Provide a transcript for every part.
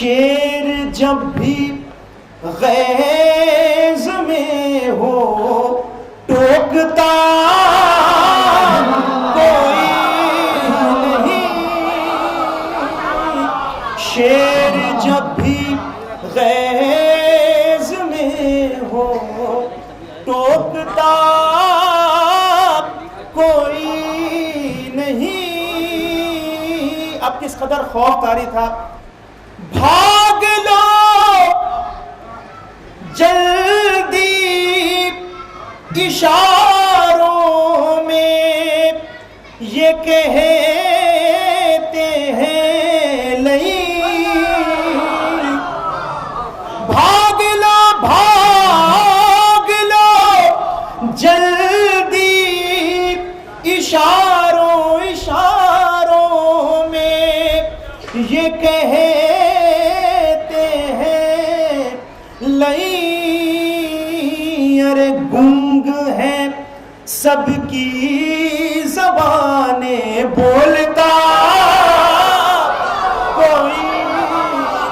شیر جب بھی غیظ میں ہو ٹوکتا کوئی نہیں، شیر جب بھی غیظ میں ہو ٹوکتا کوئی نہیں۔ اب کس قدر خوف طاری تھا، بھاگ لو جلدی اشاروں میں یہ کہتے ہیں لئی، بھاگ لو جلدی اشاروں میں یہ کہتے ہیں لئی، ارے گنگ ہے سب کی زبانیں بولتا کوئی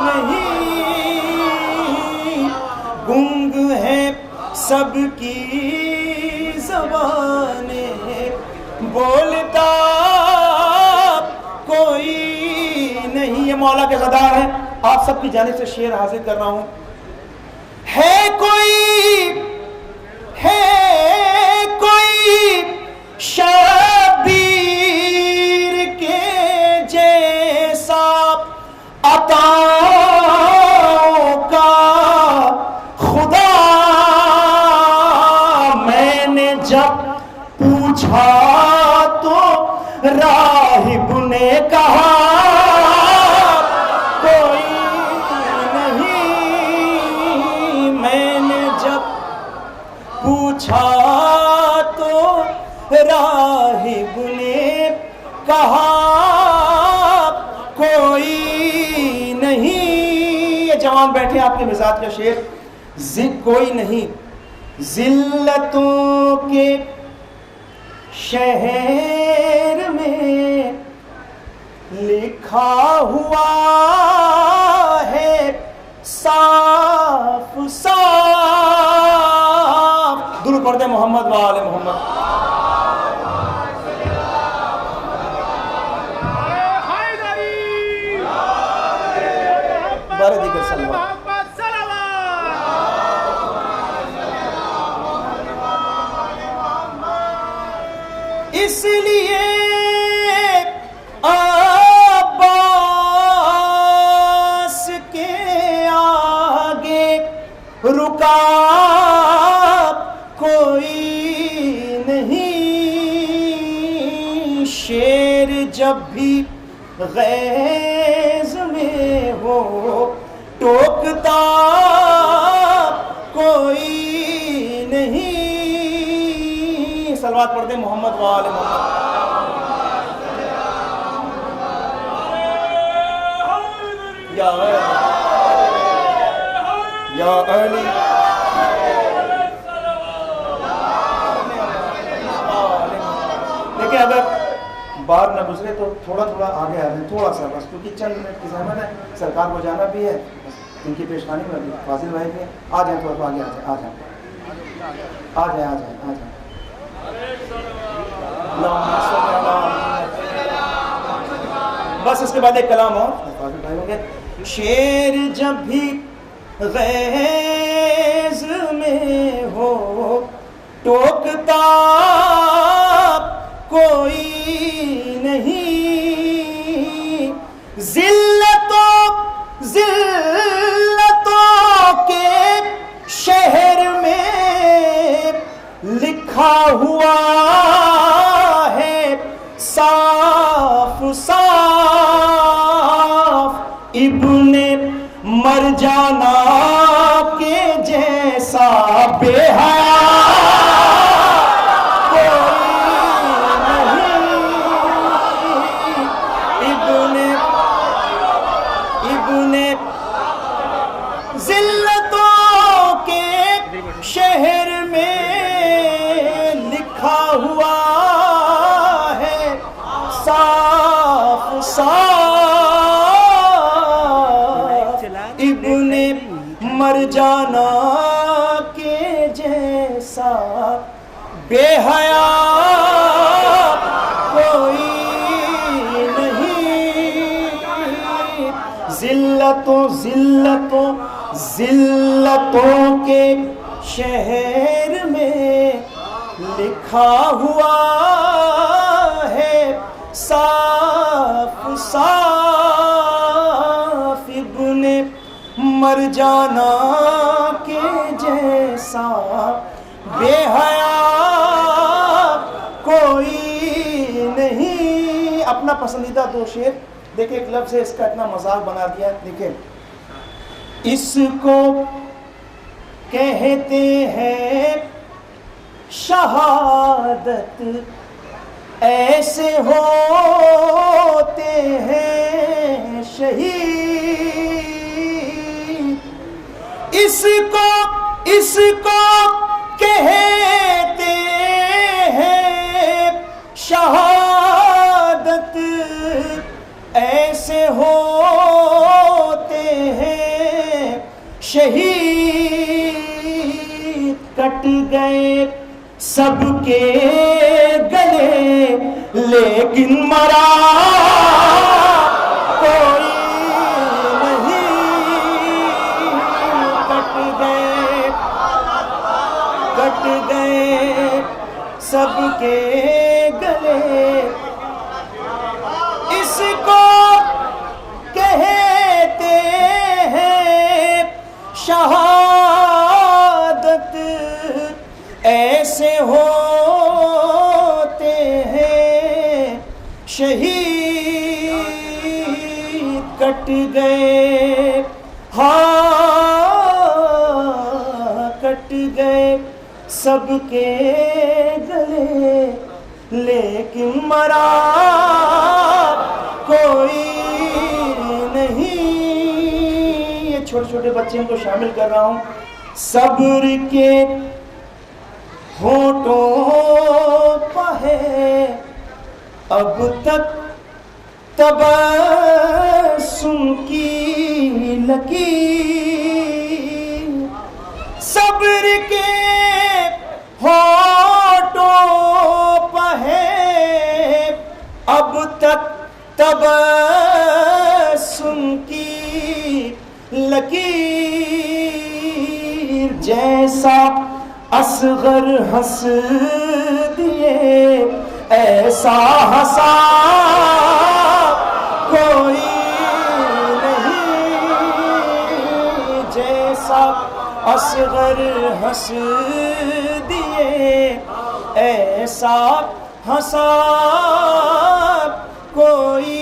نہیں، گنگ ہے سب کی زبانیں بولتا کوئی نہیں۔ یہ مولا کے غدار ہیں، آپ سب کی جانب سے شعر حاضر کر رہا ہوں۔ ہے کوئی شبیر کے جیسا عطاؤں کا خدا، میں نے جب پوچھا تو راہب نے کہا کوئی نہیں، میں نے جب پوچھا تو راہب نے کہا کوئی نہیں۔ یہ جوان بیٹھے آپ کے مزاج کا شعر، کوئی نہیں، ذلتوں کے شہر میں لکھا ہوا ہے صاف صاف، درود پڑھتے محمد و آل محمد۔ بارے دیگر سلوات۔ اس لیے عباس کے آگے رکا کوئی نہیں، شیر جب بھی غیظ میں ہو ٹوکتا کوئی نہیں۔ صلوات پڑھتے محمد و آل محمد۔ یا علی لیکن اگر بار نہ گزرے تو تھوڑا آگے آ جائیں، تھوڑا سا بس، کیونکہ چند منٹ کی زحمت ہے، سرکار کو جانا بھی ہے، ان کی پیشخانی میں بھی فاضل بھائی بھی آ جائیں، تھوڑا سا آگے آ جائیں۔ بس اس کے بعد ایک کلام اور فاضل بھائی ہوں گے۔ شیر جب بھی غیظ میں ہو ٹوکتا کوئی نہیں، ذلتوں کے شہر میں لکھا ہوا ہے صاف صاف، ابن مرجانہ کے جیسا بے حیا ذلتوں کے شہر میں لکھا ہوا ہے صاف صاف۔ مر جانا کے جیسا بے حیا کوئی نہیں، ذلتوں کے شہر میں لکھا ہوا ہے صاف صاف، ابن مر جانا کے جیسا بے حیا کوئی نہیں۔ اپنا پسندیدہ دو شعر دیکھیں، ایک لفظ ہے اس کا اتنا مذاق بنا دیا، دیکھیں، اس کو کہتے ہیں شہادت، ایسے ہوتے ہیں شہید، اس کو کہتے ہیں شہادت، ایسے ہوتے ہیں شہید، کٹ گئے سب کے گلے لیکن مرا کوئی نہیں، کٹ گئے سب کے گلے، اس کو کہتے ہیں شہادت، ایسے ہوتے ہیں شہید، کٹ گئے کٹ گئے سب کے گلے لیکن مرا کوئی نہیں۔ یہ چھوٹے چھوٹے بچوں کو شامل کر رہا ہوں۔ صبر کے ہونٹوں پہ ہے اب تک تبسم کی لکیر، صبر کے ہونٹوں پہ ہے اب تک تبسم کی لکیر، جیسا اصغر ہنس دیے ایسا ہنسا کوئی نہیں، جیسا اصغر ہنس دیے ایسا ہنسا کوئی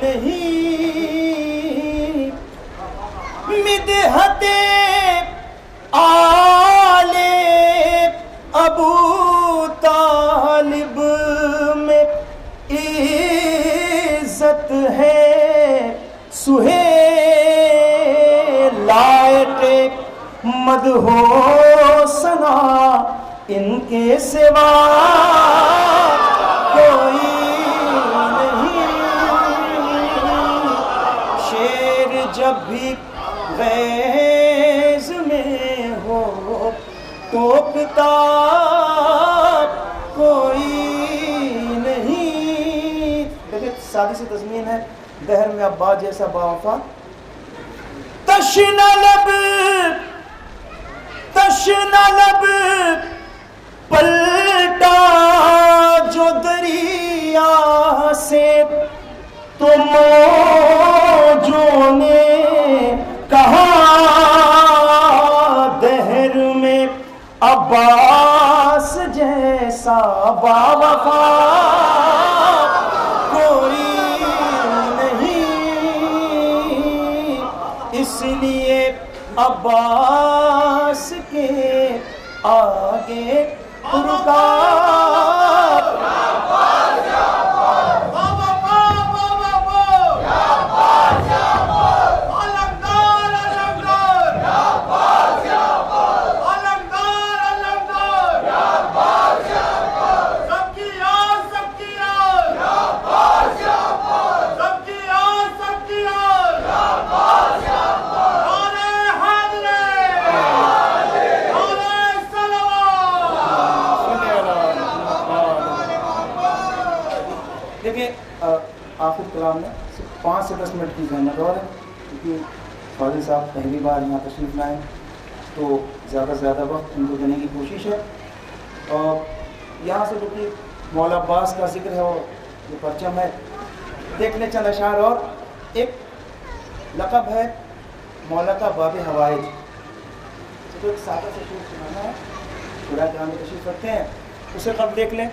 نہیں، مدحت آلے ابو طالب میں عزت ہے، سہیل لائٹے مدح و ثنا ان کے سوا کوئی نہیں، شیر جب بھی غیظ میں ہو ٹوکتا کوئی نہیں۔ دیکھیں سادی سی تضمین ہے، دہر میں عباس جیسا باوفا، تشنہ لب پلٹا جو دریا سے، تو موجوں نے کہا دہر میں عباس جیسا باوفا کوئی نہیں، اس لیے عباس کے آگے رکا آخر کلام میں 5 سے 10 منٹ کی زحمت اور ہے، کیونکہ فاضل صاحب پہلی بار یہاں تشریف لائیں تو زیادہ سے زیادہ وقت ان کو دینے کی کوشش ہے. اور یہاں سے جو کہ مولا عباس کا ذکر ہے وہ جو پرچم ہے، دیکھ لیں چند اشعار. اور ایک لقب ہے مولا کا باب حوائج، تو ایک سادہ سے شعر سنانا ہے، خدا کے ہمیں تشریف رکھتے ہیں. اسے قبل دیکھ لیں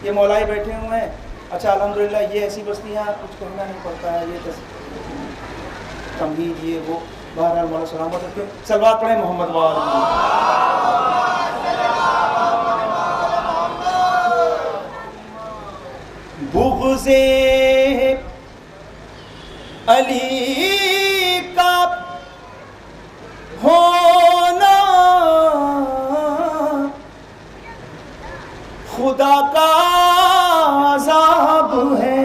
یہ مولائی بیٹھے ہوئے ہیں. اچھا الحمدللہ یہ ایسی بستیاں کچھ کہنا نہیں پڑتا ہے، یہ تمہید یہ وہ، بہرحال مولا سلامت رکھے. صلوات پڑھیں محمد وال. بغض علی کا ہونا خدا کا عذاب ہے.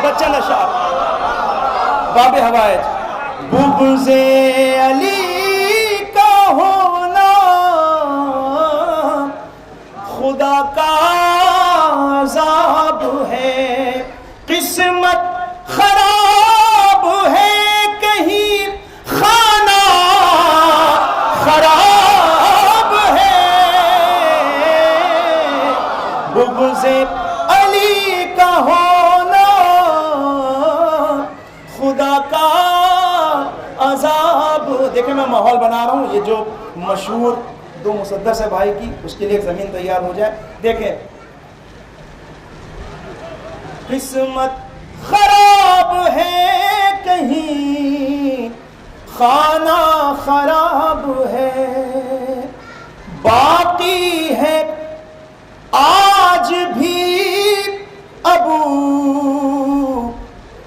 بچہ نشا باب حوائج. بغض علی کا ہونا خدا کا عذاب ہے. قسمت خراب ہے کہیں خانہ خراب ہے. بغض علی کا ہونا خدا کا عذاب. دیکھیں میں ماحول بنا رہا ہوں، یہ جو مشہور 2 مسدس ہے بھائی کی، اس کے لیے ایک زمین تیار ہو جائے. دیکھیں قسمت خراب ہے کہیں خانہ خراب ہے. باقی ہے آج بھی ابو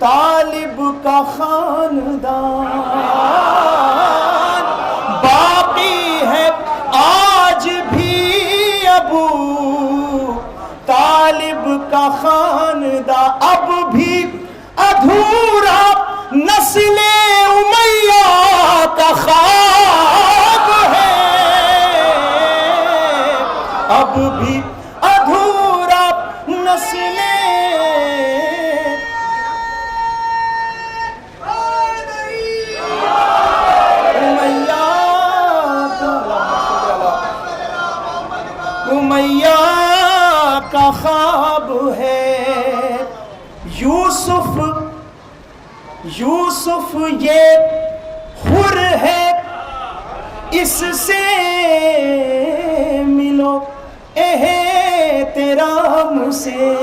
طالب کا خاندان. باقی ہے آج بھی ابو طالب کا خاندان. اب بھی ادھورا نسل امیہ کا خواب ہے. اب بھی ادھورا نسل امیہ کا خواب ہے. یوسف یہ حر ہے اس سے ملو احترام سے.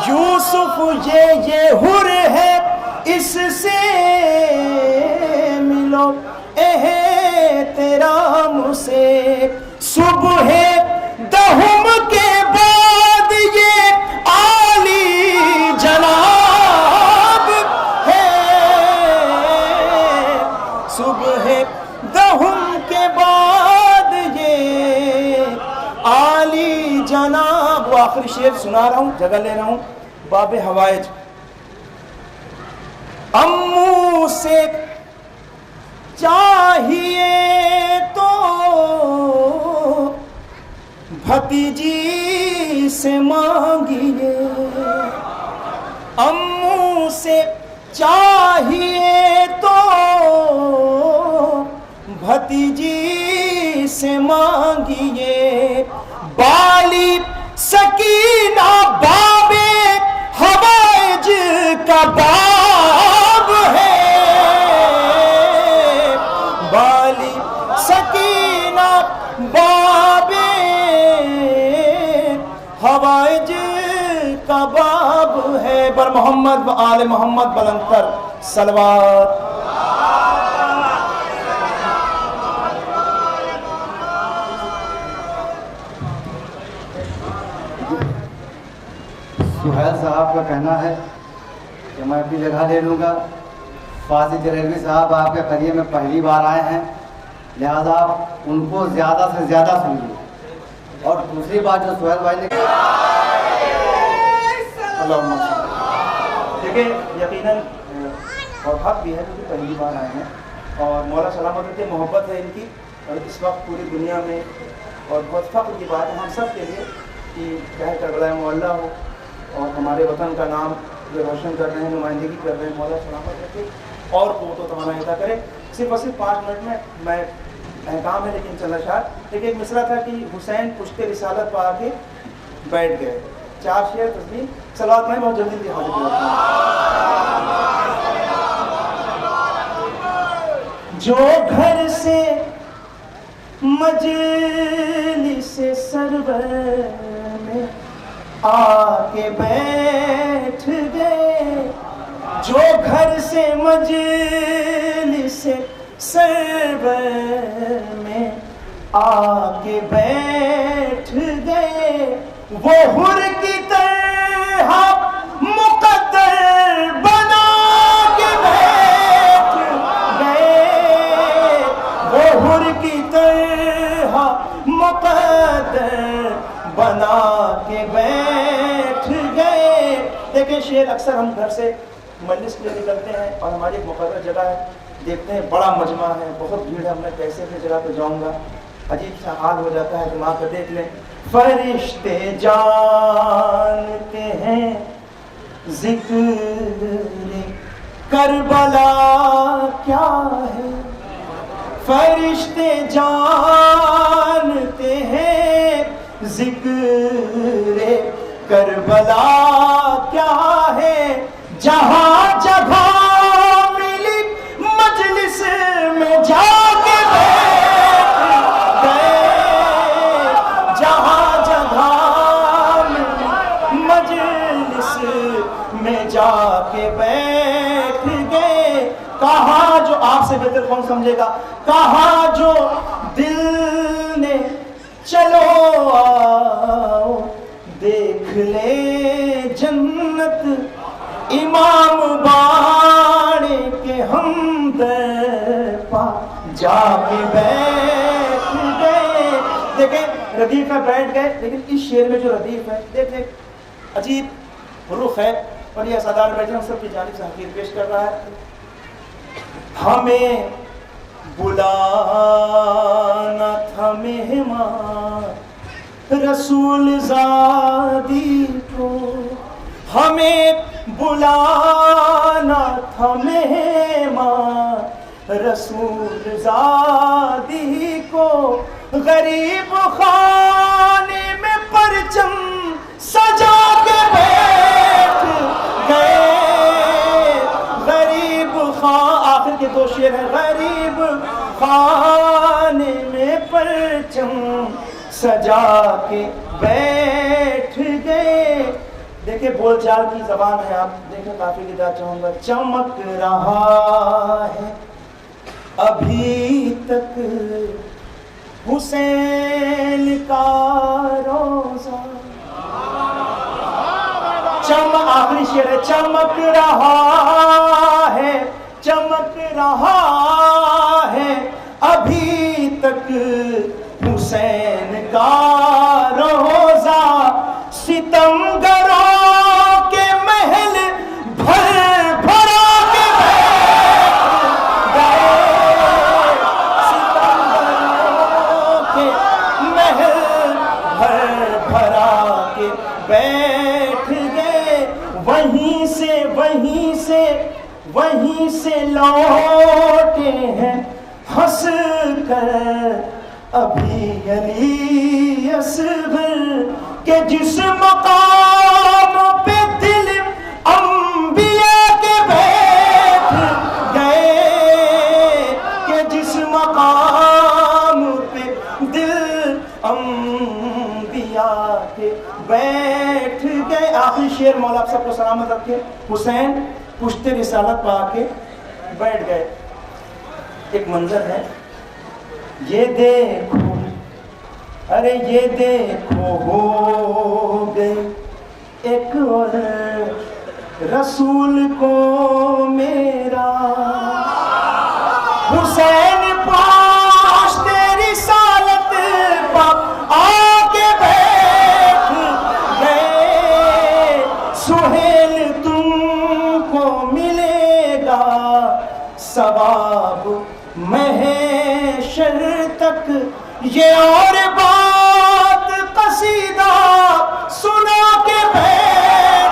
یوسف یہ حر ہے اس سے ملو احترام سے. صبح دہم کے بعد یہ عالی جناب ہے. صبح دہم کے بعد یہ عالی جناب. وہ آخری شعر سنا رہا ہوں، جگہ لے رہا ہوں. باب حوائج. امو سے چاہیے تو بھتیجی سے مانگیے. امو سے چاہیے تو بھتیجی سے مانگیے. بالی سکینہ باب حوائج کا باب ہے. بالی سکینہ باب حوائج کا باب ہے. بر محمد و آل محمد بلندتر صلوات. سہیل صاحب کا کہنا ہے کہ میں اپنی جگہ لے لوں گا. فاضل جلیلوی صاحب آپ کے قریب میں پہلی بار آئے ہیں، لہذا آپ ان کو زیادہ سے زیادہ سنیے. اور دوسری بات جو سہیل بھائی نے دیکھیں یقیناً اور حق بھی ہے کیونکہ پہلی بار آئے ہیں اور مولا سلامت رکھے. محبت ہے ان کی اور اس وقت پوری دنیا میں اور بہت فخر کی بات ہے ہم سب کے لیے کہ چاہے کربلا معلیٰ ہو اور ہمارے وطن کا نام جو روشن کر رہے ہیں، نمائندگی کر رہے ہیں، مولا سلامت رکھے اور قوت و توانائی عطا کرے۔ صرف اور صرف 5 منٹ میں احکام ہے لیکن چل اشعار، لیکن ایک مصرع تھا کہ حسین پشت رسالت پا کے بیٹھ گئے، 4 شعر تسلیم صلوات میں بہت جلدی حاضر ہوتا ہے۔ جو گھر سے مجلس سرور میں آ کے بیٹھ گئے، جو گھر سے مجلس سرور میں آ کے بیٹھ گئے، وہ حر کی طرح مقدر بنا کے بیٹھ گئے، وہ حر کی طرح مقدر بنا کے بیٹھ گئے۔ دیکھیں شعر اکثر ہم گھر سے مجلس کے لیے نکلتے ہیں اور ہماری ایک مقرر جگہ ہے، دیکھتے ہیں بڑا مجمع ہے، بہت بھیڑ ہے، میں کیسے اپنی جگہ پہ جاؤں گا، عجیب سا حال ہو جاتا ہے، دماغ کا دیکھ لیں۔ فرشتے جانتے ہیں ذکر کربلا کیا ہے، فرشتے جانتے ہیں ذکر کربلا کیا ہے، جہاں جگہ ملی مجلس میں جا کے بیٹھ گئے، جہاں جگہ ملی مجلس میں جا کے بیٹھ گئے، کہا جو آپ سے بہتر کون سمجھے گا، کہا جو دل نے چلو آؤ دیکھ لے جنت، امام باڑے کے ہم در پا جا کے بیٹھ گئے۔ دیکھیں ردیف میں بیٹھ گئے، لیکن اس شعر میں جو ردیف ہے دیکھیں عجیب رخ ہے، اور یہ سردار بیٹھے ہیں سب کی جانب سے حقیر پیش کر رہا ہے۔ ہمیں بلانا تھا مہمان رسول زادی کو، ہمیں بلانا تھا مہمان رسول زادی کو، غریب خانے میں پرچم سجا کے بیٹھ گئے، غریب آخر کے 2 شعر ہیں، غریب خانے میں پرچم سجا کے بیٹھ گئے۔ دیکھیں بول چال کی زبان ہے، آپ دیکھیں کافی کی داد چاہوں گا۔ چمک رہا ہے ابھی تک حسین کا روزہ، آخری شعر ہے، چمک رہا ہے، چمک رہا ہے ابھی تک حسین کا روزہ، ستمگروں کے محل بھر بھرا کے بیٹھ گئے، ستمگروں کے محل بھر بھرا کے بیٹھ گئے، وہیں سے لوٹے ہیں ہنس کر ابھی علی اصغر کے، جس مقام پہ دل انبیاء کے بیٹھ گئے، کہ جس مقام پہ دل انبیاء کے بیٹھ گئے۔ آخری شعر مولا آپ سب کو سلامت رکھے، حسین پشت رسالت پا کے بیٹھ گئے۔ ایک منظر ہے، یہ دیکھو ارے یہ دیکھو ہو گئے ایک اور رسول کو میرا، حسین پشت رسالت پا آ کے بیٹھ گئے، سہیل تم کو ملے گا ثواب محشر تک، یہ اور بات قصیدہ سنا کے بیٹھ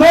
2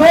2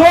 2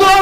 2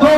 2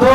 2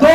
2